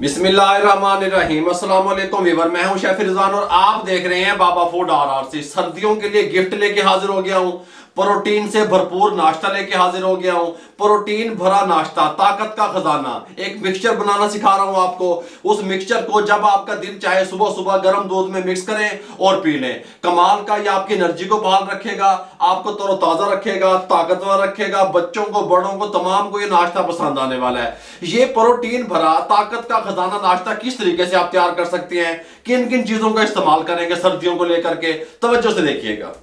बिस्मिल्लाहिर्रहमानिर्रहीम। अस्सलाम वालेकुम वीवर, मैं हूं शेफ रिजवान और आप देख रहे हैं बाबा फूड RRC। सर्दियों के लिए गिफ्ट लेके हाजिर हो गया हूं। प्रोटीन से भरपूर नाश्ता लेके हाजिर हो गया हूं। प्रोटीन भरा नाश्ता, ताकत का खजाना। एक मिक्सचर बनाना सिखा रहा हूं आपको। उस मिक्सचर को जब आपका दिल चाहे सुबह सुबह गर्म दूध में मिक्स करें और पी लें। कमाल का, ये आपकी एनर्जी को बहाल रखेगा, आपको तरोताजा रखेगा, ताकतवर रखेगा। बच्चों को, बड़ों को, तमाम को ये नाश्ता पसंद आने वाला है। ये प्रोटीन भरा ताकत का खजाना नाश्ता किस तरीके से आप तैयार कर सकते हैं, किन किन चीजों का इस्तेमाल करेंगे सर्दियों को लेकर के, तवज्जो से देखिएगा।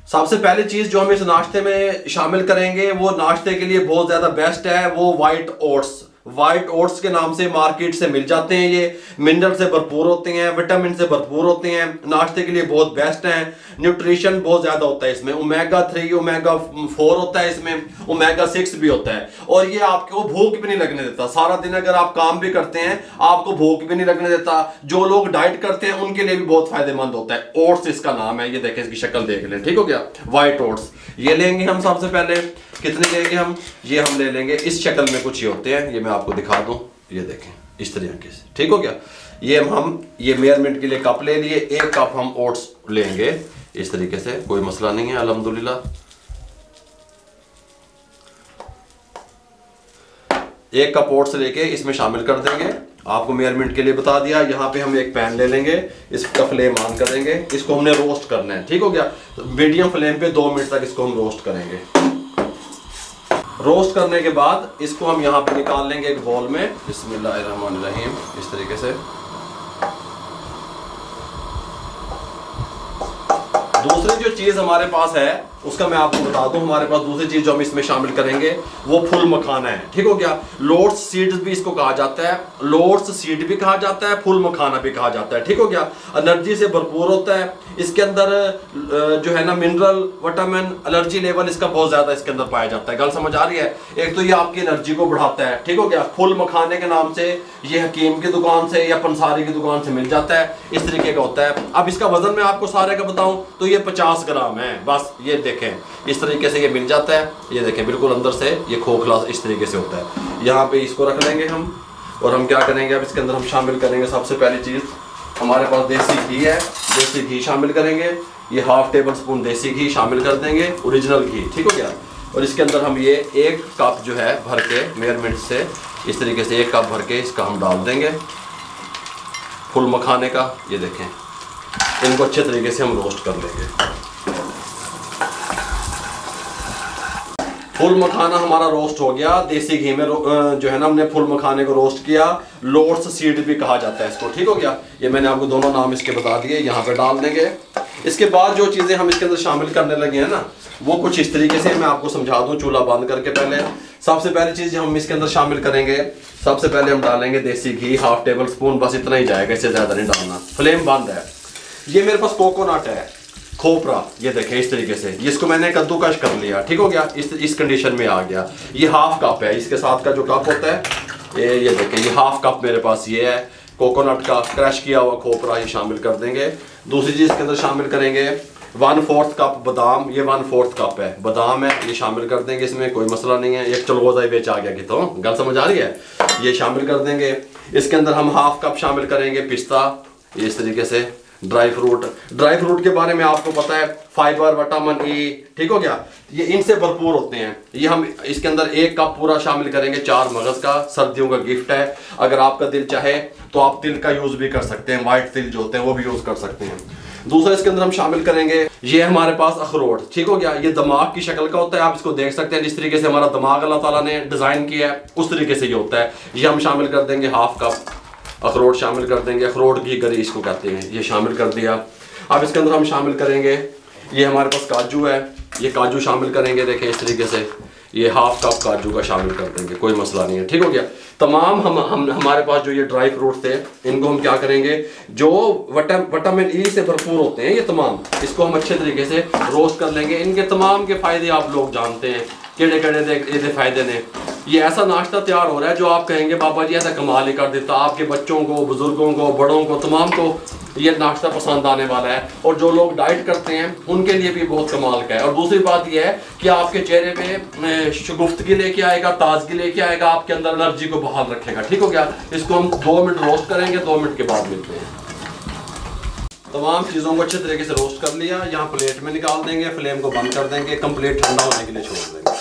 सबसे पहली चीज जो हम इस नाश्ते में शामिल करेंगे वो नाश्ते के लिए बहुत ज्यादा बेस्ट है, वो व्हाइट ओट्स। व्हाइट ओट्स के नाम से मार्केट से मिल जाते हैं। ये मिनरल से भरपूर होते हैं, विटामिन से भरपूर होते हैं, नाश्ते के लिए बहुत बेस्ट हैं। न्यूट्रिशन बहुत ज्यादा होता है इसमें, ओमेगा 3 ओमेगा 4 होता है इसमें, ओमेगा 6 भी होता है। और ये आपको भूख भी नहीं लगने देता। सारा दिन अगर आप काम भी करते हैं आपको भूख भी नहीं लगने देता। जो लोग डाइट करते हैं उनके लिए भी बहुत फायदेमंद होता है। ओट्स इसका नाम है, ये देखें, इसकी शक्ल देख लें, ठीक हो गया। व्हाइट ओट्स ये लेंगे हम। सबसे पहले कितने लेंगे हम? ये हम ले लेंगे इस शक्ल में, कुछ ये होते हैं, ये मैं आपको दिखा दूं, ये देखें इस तरीके से, ठीक हो गया। ये हम ये मेजरमेंट के लिए कप ले लिए, 1 कप हम ओट्स लेंगे इस तरीके से, कोई मसला नहीं है अल्हम्दुलिल्लाह। 1 कप ओट्स लेके इसमें शामिल कर देंगे। आपको मेजरमेंट के लिए बता दिया। यहाँ पे हम एक पैन ले लेंगे, इसका फ्लेम ऑन करेंगे, इसको हमने रोस्ट करना है, ठीक हो गया। तो मीडियम फ्लेम पे 2 मिनट तक इसको हम रोस्ट करेंगे। रोस्ट करने के बाद इसको हम यहाँ पे निकाल लेंगे एक बाउल में। बिस्मिल्लाहिर्रहमानिर्रहीम, इस तरीके से। दूसरी जो चीज हमारे पास है उसका मैं आपको बता दूं। हमारे पास दूसरी चीज जो हम इसमें शामिल करेंगे वो फुल मखाना है, ठीक हो गया। लोट्स सीड्स भी इसको कहा जाता है, लोट्स सीड भी कहा जाता है, फुल मखाना भी कहा जाता है, ठीक हो गया। एनर्जी से भरपूर होता है। इसके अंदर जो है ना मिनरल, विटामिन, एनर्जी लेवल इसका बहुत ज्यादा इसके अंदर पाया जाता है। गल समझ आ रही है? एक तो ये आपकी एनर्जी को बढ़ाता है, ठीक हो गया। फुल मखाने के नाम से ये हकीम की दुकान से या पंसारी की दुकान से मिल जाता है, इस तरीके का होता है। अब इसका वजन मैं आपको सारे का बताऊं तो ये 50 ग्राम है बस। ये देखें इस तरीके से ये मिल जाता है। ये देखें बिल्कुल अंदर से ये खोखला इस तरीके से होता है। यहाँ पे इसको रख लेंगे हम और हम क्या करेंगे, अब इसके अंदर हम शामिल करेंगे सबसे पहली चीज़, हमारे पास देसी घी है, देसी घी शामिल करेंगे। ये 1/2 टेबल स्पून देसी घी शामिल कर देंगे, ओरिजिनल घी, ठीक हो गया। और इसके अंदर हम ये 1 कप जो है भर के मेजरमेंट से इस तरीके से 1 कप भर के इसका हम डाल देंगे फुल मखाने का। ये देखें, इनको अच्छे तरीके से हम रोस्ट कर लेंगे। फुल मखाना हमारा रोस्ट हो गया देसी घी में, जो है ना हमने फुल मखाने को रोस्ट किया। लोट्स सीड भी कहा जाता है इसको, ठीक हो गया। ये मैंने आपको दोनों नाम इसके बता दिए, यहाँ पे डाल देंगे। इसके बाद जो चीज़ें हम इसके अंदर शामिल करने लगे हैं ना, वो कुछ इस तरीके से मैं आपको समझा दूँ चूल्हा बंद करके। पहले सबसे पहली चीज़ हम इसके अंदर शामिल करेंगे, सबसे पहले हम डालेंगे देसी घी 1/2 टेबल स्पून, बस इतना ही जाएगा, इससे ज़्यादा नहीं डालना। फ्लेम बंद है। ये मेरे पास कोकोनट है, खोपरा, ये देखें इस तरीके से, इसको मैंने कद्दूकश कर लिया, ठीक हो गया। इस कंडीशन में आ गया। ये 1/2 कप है, इसके साथ का जो कप होता है ये देखें, ये 1/2 कप मेरे पास ये है कोकोनट का क्रश किया हुआ खोपरा, ये शामिल कर देंगे। दूसरी चीज़ के अंदर शामिल करेंगे 1/4 कप बादाम, ये 1/4 कप है बादाम है, ये शामिल कर देंगे इसमें, कोई मसला नहीं है। एक चलगोजा ही बेच आ गया कि तो गल समझ आ रही है, ये शामिल कर देंगे। इसके अंदर हम 1/2 कप शामिल करेंगे पिस्ता, ये इस तरीके से। ड्राई फ्रूट के बारे में आपको पता है, फाइबर, विटामिन ई, ठीक हो गया, ये इनसे भरपूर होते हैं। ये हम इसके अंदर 1 कप पूरा शामिल करेंगे 4 मगज का। सर्दियों का गिफ्ट है, अगर आपका दिल चाहे तो आप तिल का यूज भी कर सकते हैं, व्हाइट तिल जो होते हैं वो भी यूज कर सकते हैं। दूसरा इसके अंदर हम शामिल करेंगे, ये हमारे पास अखरोट, ठीक हो गया। ये दिमाग की शक्ल का होता है, आप इसको देख सकते हैं, जिस तरीके से हमारा दिमाग अल्लाह ताला ने डिजाइन किया है उस तरीके से ये होता है। ये हम शामिल कर देंगे 1/2 कप अखरोट शामिल कर देंगे। अखरोट की गरी इसको कहते हैं, ये शामिल कर दिया। अब इसके अंदर हम शामिल करेंगे, ये हमारे पास काजू है, ये काजू शामिल करेंगे, देखें इस तरीके से। ये 1/2 कप काजू का शामिल कर देंगे, कोई मसला नहीं है, ठीक हो गया। तमाम हम हमारे पास जो ये ड्राई फ्रूट थे इनको हम क्या करेंगे, जो विटामिन ई से भरपूर होते हैं ये तमाम, इसको हम अच्छे तरीके से रोस्ट कर लेंगे। इनके तमाम के फ़ायदे आप लोग जानते हैं, केड़े केड़े फायदे ने। ये ऐसा नाश्ता तैयार हो रहा है जो आप कहेंगे बाबा जी ऐसा कमाल ही कर देता, आपके बच्चों को, बुजुर्गों को, बड़ों को, तमाम को ये नाश्ता पसंद आने वाला है। और जो लोग डाइट करते हैं उनके लिए भी बहुत कमाल का है। और दूसरी बात यह है कि आपके चेहरे पे शगुफ्तगी लेके आएगा, ताजगी लेके आएगा, आपके अंदर एनर्जी को बहाल रखेगा। ठीक हो गया। इसको हम 2 मिनट रोस्ट करेंगे, 2 मिनट के बाद मिलते हैं। तमाम चीज़ों को अच्छे तरीके से रोस्ट कर लिया, यहाँ प्लेट में निकाल देंगे, फ्लेम को बंद कर देंगे, कंप्लीट ठंडा होने के लिए छोड़ देंगे।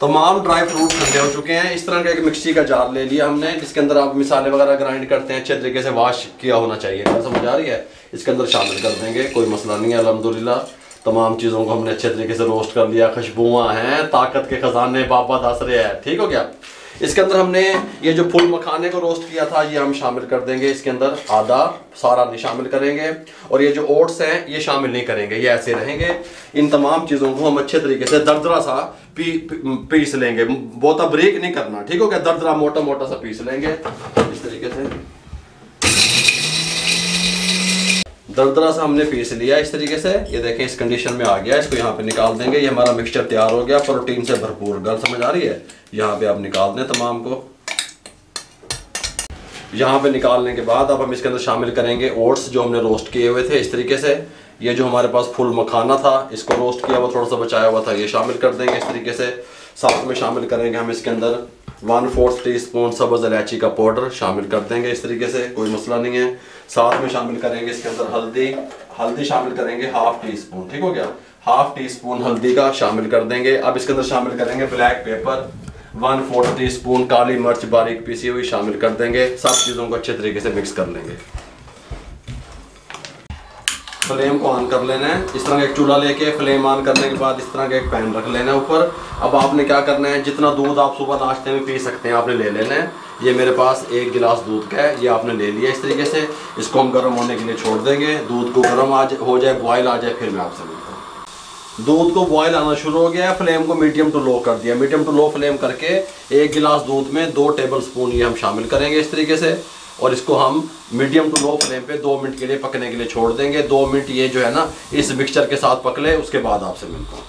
तमाम ड्राई फ्रूट ठंडे हो चुके हैं। इस तरह का एक मिक्सी का जार ले लिया हमने, जिसके अंदर आप मिसाले वगैरह ग्राइंड करते हैं, अच्छे तरीके से वॉश किया होना चाहिए। क्या समझ आ रही है? इसके अंदर शामिल कर देंगे, कोई मसला नहीं है अल्हम्दुलिल्लाह। तमाम चीज़ों को हमने अच्छे तरीके से रोस्ट कर लिया, खुशबुआं हैं, ताकत के खजाने बाबा दस रहे हैं। ठीक हो गया। इसके अंदर हमने ये जो फुल मखाने को रोस्ट किया था ये हम शामिल कर देंगे इसके अंदर, आधा, सारा नहीं शामिल करेंगे। और ये जो ओट्स हैं ये शामिल नहीं करेंगे, ये ऐसे रहेंगे। इन तमाम चीज़ों को हम अच्छे तरीके से दरदरा सा पीस लेंगे, बहुत ब्रेक नहीं करना। ठीक हो गया। दरदरा मोटा मोटा सा पीस लेंगे इस तरीके से, दरदरा सा हमने पीस लिया इस तरीके से। ये देखें इस कंडीशन में आ गया। इसको यहाँ पे निकाल देंगे। ये हमारा मिक्सचर तैयार हो गया, प्रोटीन से भरपूर। गल समझ आ रही है? यहाँ पे आप निकाल दें तमाम को। यहाँ पे निकालने के बाद अब हम इसके अंदर शामिल करेंगे ओट्स जो हमने रोस्ट किए हुए थे इस तरीके से। ये जो हमारे पास फुल मखाना था इसको रोस्ट किया हुआ थोड़ा सा बचाया हुआ था, ये शामिल कर देंगे इस तरीके से। साथ में शामिल करेंगे हम इसके अंदर 1/4 टीस्पून सब्ज़ इलायची का पाउडर शामिल कर देंगे इस तरीके से, कोई मसला नहीं है। साथ में शामिल करेंगे इसके अंदर हल्दी शामिल करेंगे 1/2 टीस्पून। ठीक हो गया। 1/2 टीस्पून हल्दी का शामिल कर देंगे। अब इसके अंदर शामिल करेंगे ब्लैक पेपर, 1/4 टीस्पून काली मिर्च बारीक पीसी हुई शामिल कर देंगे। सब चीज़ों को अच्छे तरीके से मिक्स कर लेंगे। फ्लेम को ऑन कर लेना है। इस तरह का एक चूल्हा लेके फ्लेम ऑन करने के बाद इस तरह का एक पैन रख लेना है ऊपर। अब आपने क्या करना है, जितना दूध आप सुबह नाश्ते में पी सकते हैं आपने ले लेना है। ये मेरे पास 1 गिलास दूध का है, ये आपने ले लिया इस तरीके से। इसको हम गर्म होने के लिए छोड़ देंगे। दूध को गर्म हो जाए, बॉयल आ जाए, फिर मैं आपसे मिलता हूँ। दूध को बॉयल आना शुरू हो गया, फ्लेम को मीडियम टू लो कर दिया। मीडियम टू लो फ्लेम करके 1 गिलास दूध में 2 टेबल स्पून ये हम शामिल करेंगे इस तरीके से। और इसको हम मीडियम टू लो फ्लेम पे 2 मिनट के लिए पकने के लिए छोड़ देंगे। 2 मिनट ये जो है ना इस मिक्सचर के साथ पक ले, उसके बाद आपसे मिलता हूँ।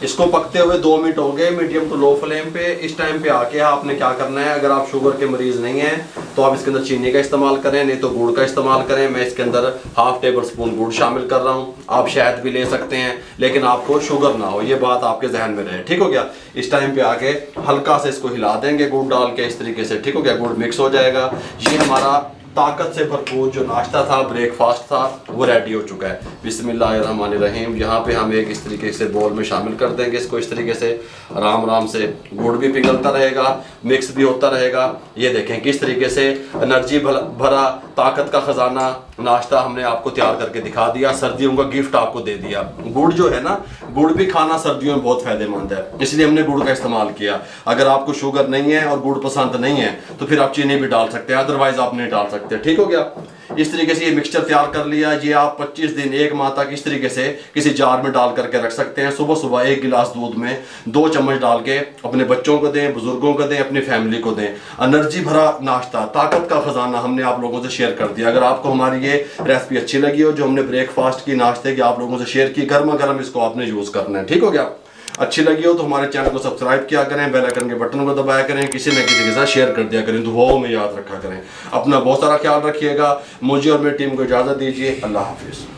इसको पकते हुए 2 मिनट हो गए मीडियम टू लो फ्लेम पे। इस टाइम पे आके आपने क्या करना है, अगर आप शुगर के मरीज़ नहीं हैं तो आप इसके अंदर चीनी का इस्तेमाल करें, नहीं तो गुड़ का इस्तेमाल करें। मैं इसके अंदर 1/2 टेबल स्पून गुड़ शामिल कर रहा हूँ। आप शहद भी ले सकते हैं, लेकिन आपको शुगर ना हो, ये बात आपके जहन में रहे। ठीक हो गया। इस टाइम पे आके हल्का से इसको हिला देंगे गुड़ डाल के इस तरीके से। ठीक हो गया। गुड़ मिक्स हो जाएगा। ये हमारा ताकत से भरपूर जो नाश्ता था, ब्रेकफास्ट था, वो रेडी हो चुका है। बिस्मिल्लाहिर्रहमानिर्रहीम। यहाँ पे हम एक इस तरीके से बोल में शामिल कर देंगे इसको इस तरीके से। आराम से गुड़ भी पिघलता रहेगा, मिक्स भी होता रहेगा। ये देखें किस तरीके से एनर्जी भरा ताकत का ख़जाना नाश्ता हमने आपको तैयार करके दिखा दिया। सर्दियों का गिफ्ट आपको दे दिया। गुड़ जो है ना, गुड़ भी खाना सर्दियों में बहुत फ़ायदेमंद है, इसलिए हमने गुड़ का इस्तेमाल किया। अगर आपको शुगर नहीं है और गुड़ पसंद नहीं है तो फिर आप चीनी भी डाल सकते हैं, अदरवाइज़ आप नहीं डाल सकते। ठीक हो गया। इस तरीके से ये मिक्सचर तैयार कर लिया। ये आप 25 दिन 1 माह तक इस तरीके से किसी जार में डाल करके रख सकते हैं। सुबह सुबह 1 गिलास दूध में 2 चम्मच डाल के अपने बच्चों को दें, बुजुर्गों को दें, अपनी फैमिली को दें। एनर्जी भरा नाश्ता, ताकत का खजाना हमने आप लोगों से शेयर कर दिया। अगर आपको हमारी ये रेसिपी अच्छी लगी हो जो हमने ब्रेकफास्ट की, नाश्ते की आप लोगों से शेयर की, गर्मा गर्म इसको आपने यूज़ करना है। ठीक हो गया। अच्छी लगी हो तो हमारे चैनल को सब्सक्राइब किया करें, बेल आइकन के बटन को दबाया करें, किसी न किसी के साथ शेयर कर दिया करें, दुआओं में याद रखा करें। अपना बहुत सारा ख्याल रखिएगा। मुझे और मेरी टीम को इजाज़त दीजिए। अल्लाह हाफिज़।